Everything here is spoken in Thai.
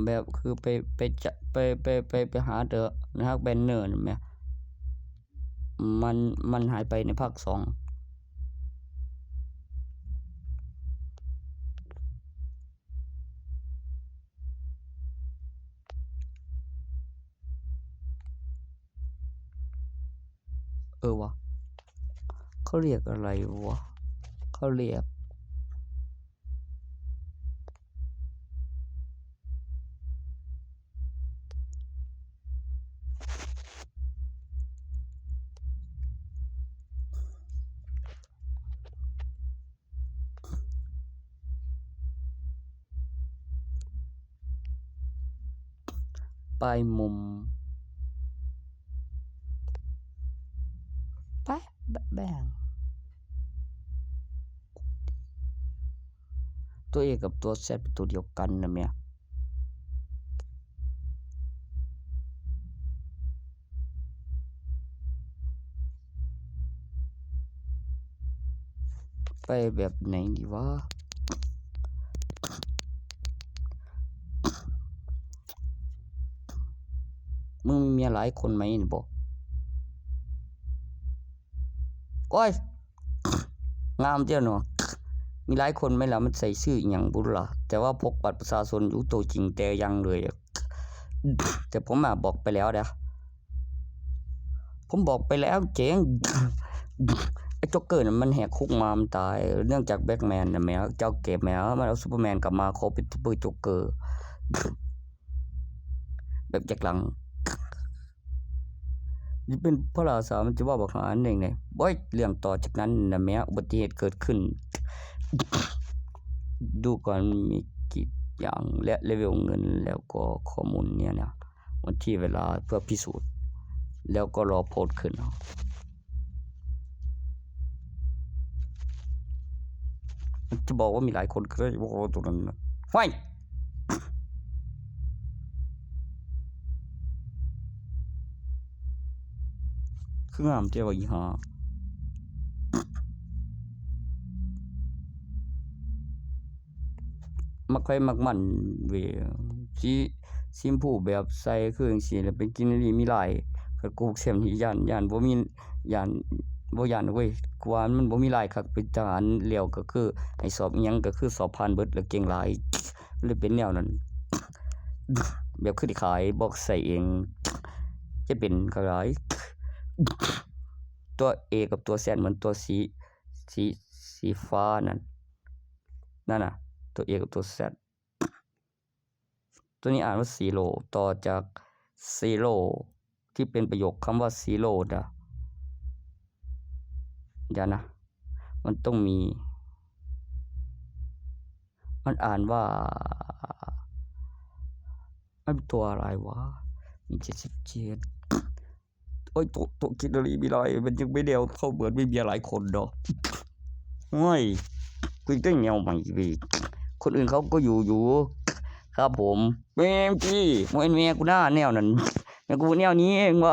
แบบคือไปจะไปหาเดอะนะครับแบนเนอร์นั่นแหมมันหายไปในภาค2วะเขาเรียกอะไรวะเขาเรียกปลายมุมไปแบ่งตัว A กับตัว Z เป็นตัวเดียวกันนะเมียไปแบบไหนดีวะมึงมีเมียหลายคนไหมนี่บอกก้อยงามเจ้าเนาะมีหลายคนไหมล่ะมันใส่ชื่ออย่างบุรุษแต่ว่าพกบัตรประชาชนอยู่ตัวจริงแต่ยังเลยแต่ผมบอกไปแล้วนะผมบอกไปแล้วเจ๋งไอ้จ็อกเกอร์น่ะมันแหกคุกมามันตายเนื่องจากแบทแมนน่ะแมวเจ้าเก็บแมวมันเอาซูเปอร์แมนกลับมาเขาเป็นซูเปอร์จ็อกเกอร์แบบจากหลังนี่เป็นพระราชามันจะว่าบอกหาอันหนึ่งเนี่ยบ่อยเรื่องต่อจากนั้นนะแม้อุบัติเหตุเกิดขึ้นดูก่อนมีกี่อย่างและเลเวลเงินแล้วก็ข้อมูลเนี่ยนะวันที่เวลาเพื่อพิสูจน์แล้วก็รอโพสต์ขึ้นจะบอกว่ามีหลายคนก็ได้บอกว่าตัวนั้นห้ยคืองามเจ้าอีหามักใครมักมันเวสีซิมพูแบบใส่คือจังซี่แล้วเป็นกินนี่มีหลายก็กูเสียมที่ย่านบ่มีย่านบ่ย่านเว้ยกว่ามันบ่มีหลายคักเป็นทหารแล้วก็คือให้สอบอิหยังก็คือสอบผ่านเบิดแล้วเก่งหลายเลยเป็นแนวนั้นแบบคือได้ขายบ่ใส่เองจะเป็นก็หลายตัว A กับตัว Z เหมือนตัวสีฟ้านั่นน่ะตัว A กับตัว Z ตัวนี้อ่านว่าซีโร่ต่อจากซีโร่ที่เป็นประโยคคำว่าซีโร่เดี๋ยวนะมันต้องมีมันอ่านว่ามันตัวอะไรวะมี77โอ้ยตัวคิดอะไรมีอะไรมันยังไม่เดียวเข้าเหมือนไม่มีหลายคนเนาะโอ้ยคุยได้แนวใหม่พี่คนอื่นเขาก็อยู่ครับผมแม่งจี้โมเอ็นเมียกูหน้าแนวนั้นแม่กูแนวนี้เองวะ